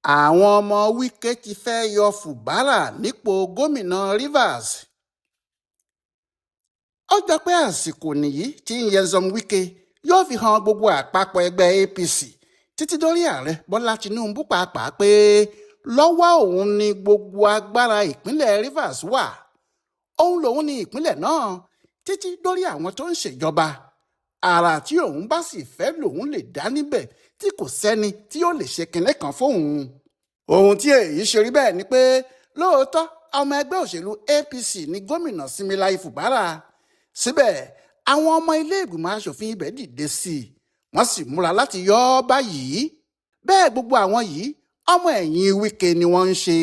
Àwọn ọmọ Wike ti fẹ́ yọ Fubara nípò gómìnà Rivers. Ó jọ pé àsìkò nìyí tí Nyesom Wike yóò fi hàn gbogbo àpapọ̀ ẹgbẹ́ APC títí dórí ààrẹ Bọ́lá Tinubu pàápàá pé lọ́wọ́ òun ni gbogbo agbára ìpínlẹ̀ Rivers wà. Òun lòun ní ìpínlẹ̀ náà títí dórí àwọn tó ń ṣèjọba. Àrà tí òun bá sì fẹ́ lòun lè dá níbẹ̀ tí kò sẹ́ni tí ó lè ṣe kinní kan fóun. Ohun tí èyí ṣe rí bẹ́ẹ̀ ni pé lóòótọ́ ọmọ ẹgbẹ́ òṣèlú APC ní gómìnà Similayi Fubara. Síbẹ̀ àwọn ọmọ ilé ìgbìmọ̀ asòfin ibẹ̀ dìde sí i wọ́n sì múra láti yọ ọ́ báyìí. Bẹ́ẹ̀ gbogbo àwọn yìí ọmọ ẹ̀yìn Wike ni wọ́n ń ṣe.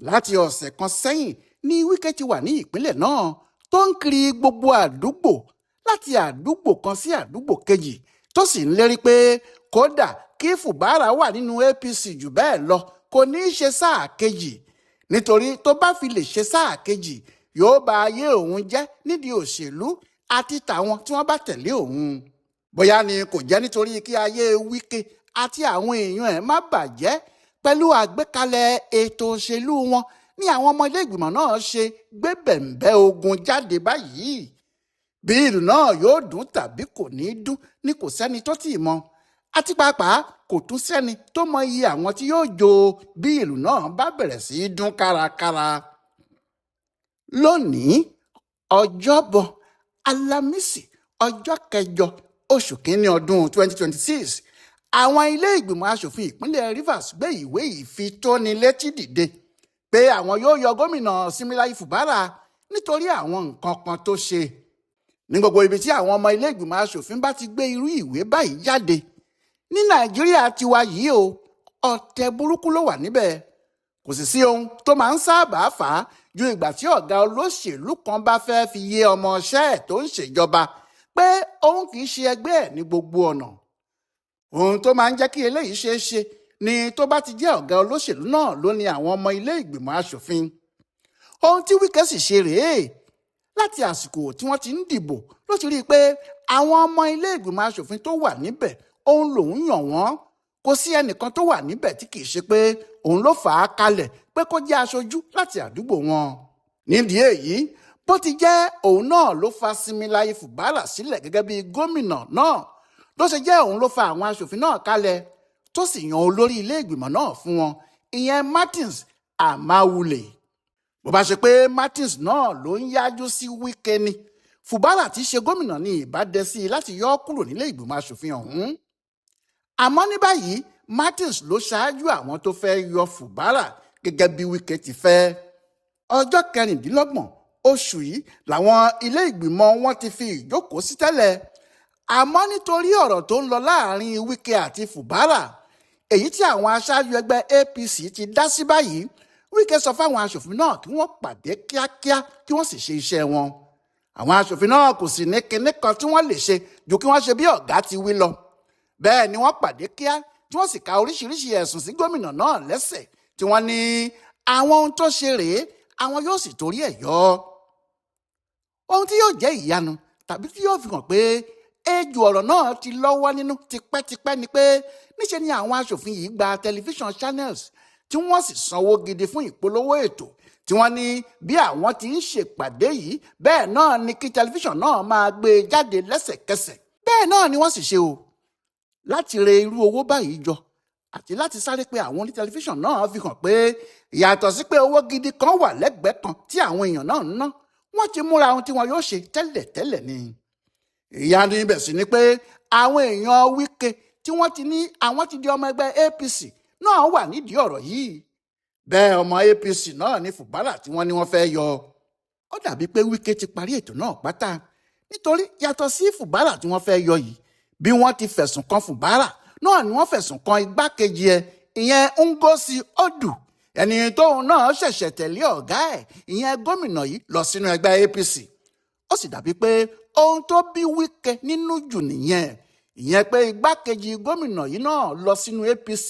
Láti ọ̀sẹ̀ kan sẹ́yìn ni Wike ti wà ní ìpínlẹ̀ náà tó ń kiri gbogbo àdúgbò láti àdúgbò kan sí àdúgbò kejì tó sì ń lérí pé kódà kí Fubara wà nínú APC jù bẹ́ẹ̀ lọ kò ní í ṣe sáà kejì nítorí tó bá fi lè ṣe sáà kejì yóò ba ayé òun jẹ́ nídìí òṣèlú àti tàwọn tí wọ́n bá tẹ̀lé òun. Bóyá ni kò jẹ́ nítorí kí ayé Wike àti àwọn èèyàn ẹ̀ má bàjẹ́ pẹ̀lú àgbékalẹ̀ ètò òṣèlú wọn ní àwọn ọmọ ilé ìgbìmọ̀ náà ṣe gbé bẹ̀m̀bẹ́ ogun jáde báyìí. Bí ìlú náà yóò dún tàbí kò ní í dún ni kò sẹ́ni tó tì í mọ̀ àti pàápàá kò tún sẹ́ni tó mọ iye àwọn tí yóò jó bí ìlú náà bá bẹ̀rẹ̀ sí í dún kárakára. Lónìí ọjọ́bọ̀ Alámísì ọjọ́ 8 oṣù kínní ọdún 2026 àwọn ilé ìgbìmọ̀ asòfin ìpínlẹ̀ Rivers gbé ìwé ìfitónilétí dìde pé àwọn yóò yọ gómìnà Similayi Fubara nítorí àwọn nǹkan kan tó ṣe. Ní gbogbo ibi tí àwọn ọmọ ilé ìgbìmọ̀ asòfin bá ti gbé irú ìwé báyìí jáde ní Nàìjíríà tiwa yìí o ọ̀tẹ̀ burúkú ló wà níbẹ̀. Kò sì sí ohun tó máa ń sábà fà á ju ìgbà tí ọ̀gá olóṣèlú kan bá fẹ́ fi yé ọmọọṣẹ́ ẹ̀ tó ń ṣèjọba pé òun kì í ṣe ẹgbẹ́ ẹ̀ ní gbogbo ọ̀nà. Ohun tó máa ń jẹ́ kí eléyìí ṣeé ṣe ni tó bá ti jẹ́ ọ̀gá olóṣèlú náà ló ní àwọn ọmọ ilé ìgbìmọ̀ asòfin. Ohun tí Wike sì ṣe rèé. Láti àsìkò tí wọ́n ti ń dìbò ló ti rí i pé àwọn ọmọ ilé ìgbìmọ̀ asòfin tó wà níbẹ̀ òun lòun yàn wọ́n. Kò sí ẹnìkan tó wà níbẹ̀ tí kì í ṣe pé òun ló fà á kalẹ̀ pé kó jẹ́ aṣojú láti àdúgbò wọn. Nídìí èyí bó ti jẹ́ òun náà ló fa Similayi Fubara sílẹ̀ gẹ́gẹ́ bí gómìnà náà ló ṣe jẹ́ òun ló fa àwọn aṣòfin náà kalẹ̀ tó sì yan olórí ilé ìgbìmọ̀ náà fún wọn ìyẹn Martins Amawule. Bó bá ṣe pé Martins náà ló ń yájú sí Wike ni Fubara tí í ṣe gómìnà ní ìbádẹ́sí láti yọ ọ́ kúrò nílé ìgbìmọ̀ aṣòfin ọ̀hún. Àmọ́ ní báyìí Martins ló ṣáájú àwọn tó fẹ́ yọ Fubara gẹ́gẹ́ bí Wike ti fẹ́. Ọjọ́ 26 oṣù yìí làwọn ilé ìgbìmọ̀ wọn ti fi ìjókòó sí tẹ́lẹ̀. Àmọ́ nítorí ọ̀rọ̀ tó ń lọ láàrin Wike àti Fubara èyí tí àwọn aṣáájú ẹgbẹ́ APC ti dá sí báyìí Wike sọ fáwọn aṣòfin náà kí wọ́n pàdé kíákíá kí wọ́n sì ṣe iṣẹ́ wọn. Àwọn aṣòfin náà kò sì ní kinní kan tí wọ́n lè ṣe ju kí wọ́n ṣe bí ọ̀gá ti wí lọ. Bẹ́ẹ̀ ni wọ́n pàdé kíá tí wọ́n sì ka oríṣiríṣi ẹ̀sùn sí gómìnà náà lẹ́sẹ̀ tí wọ́n ní àwọn ohun tó ṣe rèé àwọn yóò sì torí ẹ̀ yọ ọ́. Ohun tí yóò jẹ́ ìyanu tàbí tí yóò fi hàn pé ejò ọ̀rọ̀ náà ti lọ́wọ́ nínú tipẹ́tipẹ́ ni pé níṣe ni àwọn aṣòfin yìí gba tẹlifíṣàn channels tí wọ́n sì sanwó gidi fún ìpolówó ètò tí wọ́n ní bí àwọn ti ń ṣèpàdé yìí bẹ́ẹ̀ náà ni kí tẹlifíṣàn náà máa gbé e jáde lẹ́sẹ̀kẹsẹ̀. Bẹ́ẹ̀ náà ni wọ́n sì ṣe o. Láti re irú owó báyìí jọ àti láti sáré pé àwọn oní tẹlifíṣàn náà fi hàn pé yàtọ̀ sí pé owó gidi kan wà lẹ́gbẹ̀ẹ́ kan tí àwọn èèyàn náà ń ná wọ́n ti múra ohun tí wọn yóò ṣe tẹ́lẹ̀tẹ́lẹ̀ ni. Ìyanu ibẹ̀ sì ni pé àwọn èèyàn Wike tí wọ́n ti ní àwọn ti di ọmọ ẹgbẹ́ APC náà wà nídìí ọ̀rọ̀ yìí. Bẹ́ẹ̀ ọmọ APC náà ní Fubara tí wọ́n ní wọ́n fẹ́ yọ. Ó dàbí pé Wike ti parí ètò náà pátá nítorí yàtọ̀ sí Fubara tí wọ́n fẹ́ yọ yìí bí wọ́n ti fẹ̀sùn kan Fubara náà ni wọ́n fẹ̀sùn kan igbákejì ẹ̀ ìyẹn Ngozi Odu ẹni tóun náà ṣẹ̀ṣẹ̀ tẹ̀lé ọ̀gá ẹ̀ ìyẹn gómìnà yìí lọ sínú ẹgbẹ́ APC. Ó sì dàbí pé ohun tó bí Wike nínú jù nìyẹn ìyẹn pé igbákejì gómìnà yìí náà lọ sínú APC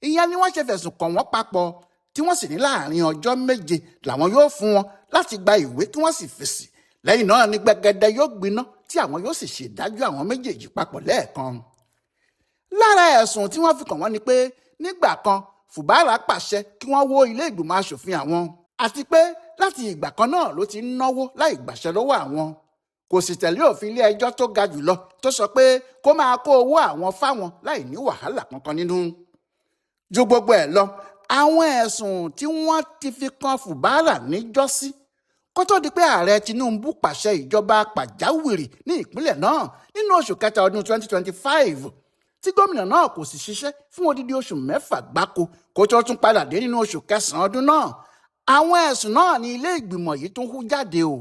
ìyẹn ni wọ́n ṣe fẹ̀sùn kàn wọ́n papọ̀ tí wọ́n sì ní láàrin ọjọ́ 7 làwọn yóò fún wọn láti gba ìwé kí wọ́n sì fèsì. Lẹ́yìn náà ni gbẹgẹdẹ yóò gbiná tí àwọn yóò sì ṣèdájọ́ àwọn méjèèjì papọ̀ lẹ́ẹ̀kan. Lára ẹ̀sùn tí wọ́n fi kàn wọ́n ni pé nígbà kan Fubara pàṣẹ kí wọ́n wó ilé ìgbìmọ̀ aṣòfin àwọn àti pé láti ìgbà kan náà ló ti ń náwó láì gbàṣẹ lọ́wọ́ àwọn. Kò sì tẹ̀lé òfin ilé ẹjọ́ tó ga jùlọ tó sọ pé kó máa kó owó àwọn fáwọn láì ní wàhálà kankan nínú. Ju gbogbo ẹ̀ lọ, àwọn ẹ̀sùn tí wọ́n ti fi kan Fubara níjọ́sí kó tó di pé ààrẹ Tinubu pàṣẹ ìjọba pàjáwìrì ní ìpínlẹ̀ náà nínú oṣù kẹta ọdún 2025 tí gómìnà náà kò sì ṣiṣẹ́ fún odidi oṣù 6 gbáko kó tó tún padà dé nínú oṣù kẹsàn-án ọdún náà. Àwọn ẹ̀sùn náà ní ilé ìgbìmọ̀ yìí tún hú jáde o.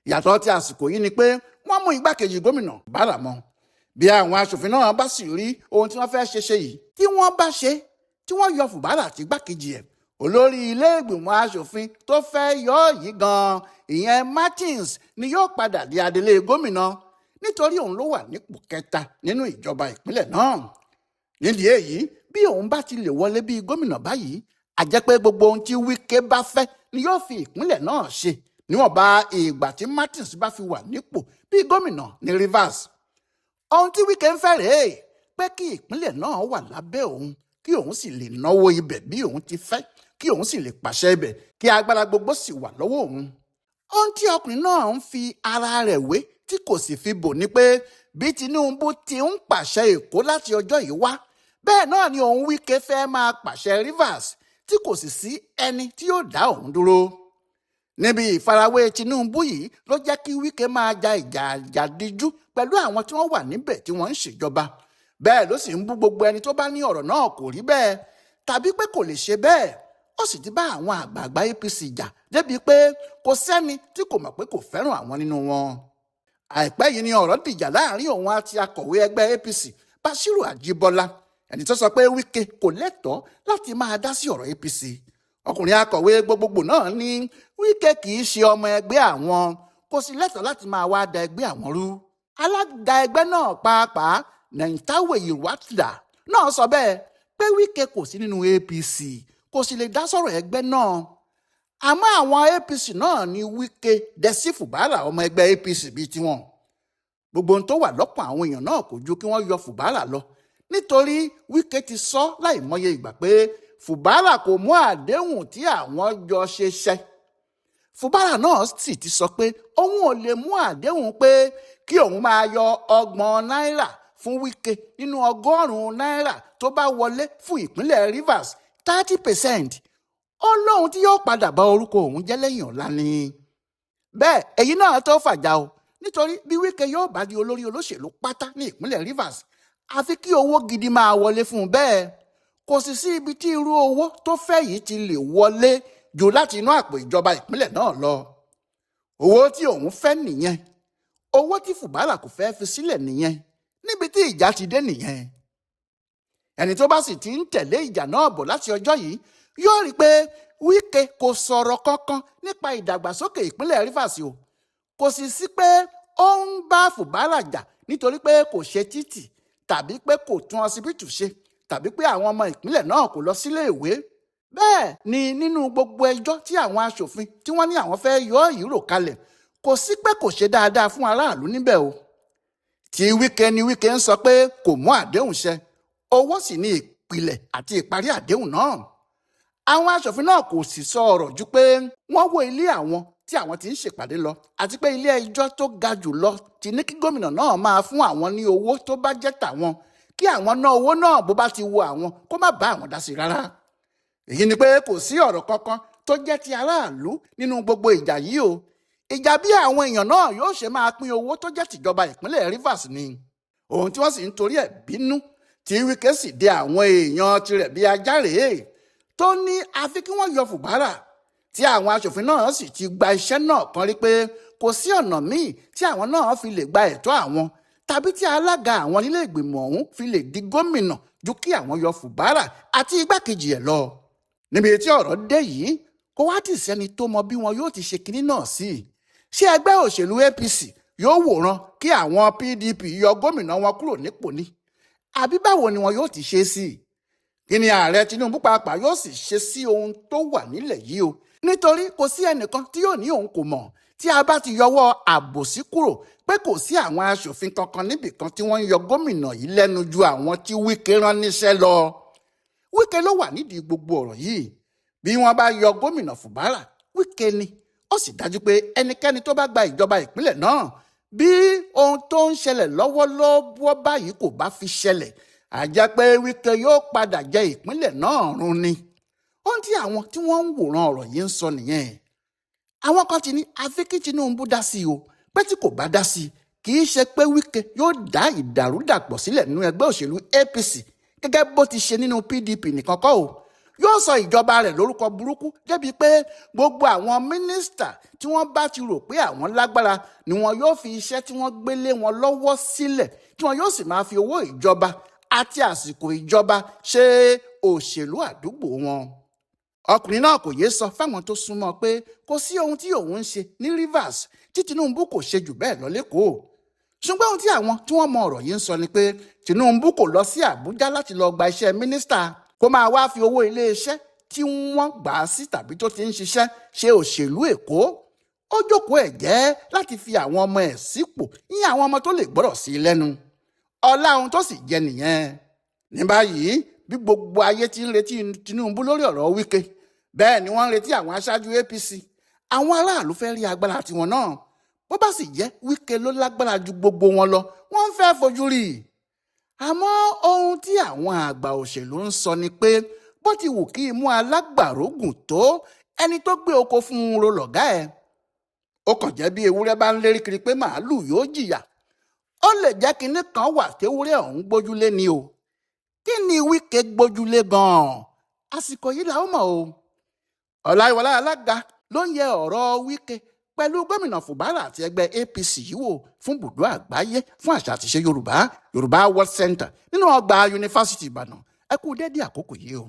Ìyàtọ̀ ti àsìkò yìí ni pé wọ́n mú igbákejì gómìnà Fubara mọ́. Bí àwọn aṣòfin náà bá sì rí ohun tí wọ́n fẹ́ ṣe yìí tí wọ́n bá ṣe tí wọ́n yọ Fubara àti igbákejì ẹ̀, olórí ilé ìgbìmọ̀ aṣòfin tó fẹ́ yọ yìí gan-an ìyẹn Martins ni yóò padà di adelé gómìnà nítorí òun ló wà nípò kẹta nínú ìjọba ìpínlẹ̀ náà. Nídìí èyí, bí òun bá ti lè wọlé bí gómìnà báyìí, a jẹ́ pé gbogbo ohun tí Wike bá fẹ́ ni yóò fi ìpínlẹ̀ náà ṣe níwọ̀nba ìgbà tí Martins bá fi wà nípò bí gómìnà ní Rivers. Ohun tí Wike ń fẹ́ rèé pé kí ìpínlẹ̀ náà wà lábẹ́ òun kí òun sì lè náwó ibẹ̀ bí òun ti fẹ́ kí òun sì lè pàṣẹ ibẹ̀ kí agbára gbogbo sì wà lọ́wọ́ òun. Ohun tí ọkùnrin náà ń fi ara rẹ̀ wé tí kò sì fi bò ní pé bí Tinubu ti ń pàṣẹ Èkó láti ọjọ́ yìí wá, bẹ́ẹ̀ náà ni òun Wike fẹ́ máa pàṣẹ Rivers tí kò sì sí ẹni tí yóò dá òun dúró. Níbi ìfarawé Tinubu yìí ló jẹ́ kí Wike máa ja ìjà àjàdíjú pẹ̀lú àwọn tí wọ́n wà níbẹ̀ tí wọ́n ń ṣèjọba. Bẹ́ẹ̀ ló sì ń bú gbogbo ẹni tó bá ní ọ̀rọ̀ náà kò rí bẹ́ẹ̀ tàbí pé kò lè ṣe bẹ́ẹ̀. Ó sì ti bá àwọn àgbààgbà APC jà débi pé kò sẹ́ni tí kò mọ̀ pé kò fẹ́ràn àwọn nínú wọn. Àìpẹ́ yìí ni ọ̀rọ̀ dìjà láàrin òun àti akọ̀wé ẹgbẹ́ APC Bashiru Ajibola, ẹni tó sọ pé Wike kò lẹ́tọ̀ọ́ láti máa dá sí ọ̀rọ̀ APC. Ọkùnrin akọ̀wé gbogbogbò náà ní Wike kì í ṣe ọmọ ẹgbẹ́ àwọn, kò sì lẹ́tọ̀ọ́ láti máa wá da ẹgbẹ́ àwọn rú. Alága ẹgbẹ́ náà pàápàá Nentawe Iwatda náà sọ bẹ́ẹ̀ pé Wike kò sí nínú APC, kò sì lè dá sọ̀rọ̀ ẹgbẹ́ náà. Àmọ́ àwọn APC náà ní Wike dẹ sí Fubara ọmọ ẹgbẹ́ APC bíi tiwọn. Gbogbo ohun tó wà lọ́kàn àwọn èèyàn náà kò ju kí wọ́n yọ Fubara lọ nítorí Wike ti sọ láìmọye ìgbà pé Fubara kò mú àdéhùn tí àwọn jọ ṣe. Fubara náà sì ti sọ pé òun ò lè mú àdéhùn pé kí òun máa yọ 30 náírà fún Wike nínú 100 náírà tó bá wọlé fún ìpínlẹ̀ Rivers 30%. Ó lóhun tí yóò padà bá orúkọ òun jẹ́ lẹ́yìn ọ̀la ni. Bẹ́ẹ̀ èyí náà tó fàjà o nítorí bí Wike yóò bá di olórí olóṣèlú pátá ní ìpínlẹ̀ Rivers, àfi kí owó gidi máa wọlé fún un bẹ́ẹ̀. Kò sì sí ibi tí irú owó tó fẹ́ yìí ti lè wọlé jù láti inú àpò ìjọba ìpínlẹ̀ náà lọ. Owó tí òun fẹ́ nìyẹn. Owó tí Fubara kò fẹ́ fi sílẹ̀ nìyẹn. Níbi tí ìjà ti dé nìyẹn. Ẹni tó bá sì ti ń tẹ̀lé ìjà náà bọ̀ láti ọjọ́ yìí yóò rí i pé Wike kò sọ̀rọ̀ kankan nípa ìdàgbàsókè ìpínlẹ̀ Rivers o. Kò sì sí pé ó ń bá Fubara jà nítorí pé kò ṣe títì tàbí pé kò tún ọsibítù ṣe tàbí pé àwọn ọmọ ìpínlẹ̀ náà kò lọ sílé ìwé. Bẹ́ẹ̀ ni nínú gbogbo ẹjọ́ tí àwọn aṣòfin tí wọ́n ní àwọn fẹ́ yọ yìí rò kalẹ̀, kò sí pé kò ṣe dáadáa fún aráàlú níbẹ̀ o. Tí Wike ni Wike ń sọ pé kò mú àdéhùn ṣẹ, owó sì ní ìpìlẹ̀ àti ìparí àdéhùn náà. Àwọn aṣòfin náà kò sì sọ ọ̀rọ̀ ju pé wọ́n wó ilé àwọn tí àwọn ti ń ṣèpàdé lọ àti pé ilé ẹjọ́ tó ga jù lọ ti ní kí gómìnà náà máa fún àwọn ní owó tó bá jẹ́ tàwọn kí àwọn ná owó náà bó bá ti wo àwọn kó má bá àwọn dá sí rárá. Èyí ni pé kò sí ọ̀rọ̀ kankan tó jẹ́ ti aráàlú nínú gbogbo ìjà yìí o. Ìjà bí àwọn èèyàn náà yóò ṣe máa pín owó tó jẹ́ tìjọba ìpínlẹ̀ Rivers ni. Ohun tí wọ́n sì ń torí ẹ̀ bínú tí Wike sì dé àwọn èèyàn tirẹ̀ bí ajá rèé tó ní àfi kí wọ́n yọ Fubara, tí àwọn aṣòfin náà sì ti gba iṣẹ́ náà kan rí pé kò sí ọ̀nà míì tí àwọn náà fi lè gba ẹ̀tọ́ àwọn tàbí tí alága àwọn nílé ìgbìmọ̀ ọ̀hún fi lè di gómìnà ju kí àwọn yọ Fubara àti igbákejì ẹ̀ lọ. Níbi tí ọ̀rọ̀ dé yìí kò wá tì sẹ́ni tó mọ bí wọn yóò ti ṣe kinní náà sí. Ṣé ẹgbẹ́ òṣèlú APC yóò wòran kí àwọn PDP yọ gómìnà wọn kúrò nípò ni? Àbí báwo ni wọn yóò ti ṣe sí? Kí ni ààrẹ Tinubu pàápàá yóò sì ṣe sí ohun tó wà nílẹ̀ yìí o? Nítorí kò sí ẹnìkan tí yóò ní òun kò mọ̀ tí a bá ti yọwọ́ àbòsí kúrò pé kò sí àwọn aṣòfin kankan níbìkan tí wọ́n ń yọ gómìnà yìí lẹ́nu ju àwọn tí Wike rán níṣẹ́ lọ. Wike ló wà nídìí gbogbo ọ̀rọ̀ yìí. Bí wọ́n bá yọ gómìnà Fubara, Wike ni. Ó sì dájú pé ẹnikẹ́ni tó bá gba ìjọba ìpínlẹ̀ náà, bí ohun tó ń ṣẹlẹ̀ lọ́wọ́lọ́wọ́ báyìí kò bá fi ṣẹlẹ̀, á jẹ́ pé Wike yóò padà jẹ ìpínlẹ̀ náà run ni. Ohun tí àwọn tí wọ́n ń wòran ọ̀rọ̀ yìí ń sọ nìyẹn. Àwọn kan ti ní àfi kí Tinubu dá sí o, pé tí kò bá dá sí kì í ṣe pé Wike yóò dá ìdàrúdàpọ̀ sílẹ̀ nínú ẹgbẹ́ òṣèlú APC gẹ́gẹ́ bó ti ṣe nínú PDP nìkan kọ́ o. Yóò sọ ìjọba rẹ̀ lórúkọ burúkú débi pé gbogbo àwọn mínísítà tí wọ́n bá ti rò pé àwọn lágbára ni wọn yóò fi iṣẹ́ tí wọ́n gbélé wọn lọ́wọ́ sílẹ̀, tí wọn yóò sì máa fi owó ìjọba àti àsìkò ìjọba ṣe òṣèlú àdúgbò wọn. Ọkùnrin náà kò yéé sọ fáwọn tó súnmọ́ pé kò sí ohun tí òun ń ṣe ní Rivers tí Tinubu kò ṣe jù bẹ́ẹ̀ lọ lÉkòó. Ṣùgbọ́n ohun tí àwọn tí wọ́n mọ ọ̀rọ̀ yìí ń sọ ni pé Tinubu kò lọ sí Àbújá láti lọ gba iṣẹ́ mínísítà kó máa wá fi owó iléeṣẹ́ tí wọ́n gbà á sí tàbí tó ti ń ṣiṣẹ́ ṣe òṣèlú Èkó. Ó jókòó ẹ̀ jẹ́ láti fi àwọn ọmọ ẹ̀ sípò, ìyẹn àwọn ọmọ tó lè gbọ́rọ̀ sí i lẹ́nu. Ọlá ohun tó sì jẹ nìyẹn. Ní báyìí, bí gbogbo ayé ti ń retí Tinubu lórí ọ̀rọ̀ Wike, bẹ́ẹ̀ ni wọ́n ń retí àwọn aṣáájú APC. Àwọn aráàlú fẹ́ rí agbára tiwọn náà. Bó bá sì jẹ́ Wike ló lágbára ju gbogbo wọn lọ, wọ́n ń fẹ́ fojú rí i. Àmọ́ ohun tí àwọn àgbà òṣèlú ń sọ ni pé bó ti wù kí imú alágbàro gùn tó, ẹni tó gbé oko fún un ro lọ̀gá ẹ̀. Ó kàn jẹ́ bí ewúrẹ́ bá ń lérí kiri pé màálù yóò jìyà. Ó lè jẹ́ kinní kan wà téwúrẹ́ ọ̀hún gbójúlé ni o. Kí ni Wike gbójúlé gan-an? Àsìkò yìí la ó mọ̀ o. Ọláyíwọlá Alága ló ń yẹ ọ̀rọ̀ Wike pẹ̀lú gómìnà Fubara àti ẹgbẹ́ APC yìí wò fún ibùdó àgbáyé fún àṣà àti ìṣe Yorùbá World Center nínú ọgbà yunifásitì Ìbàdàn. Ẹ kú dédé àkókò yìí o.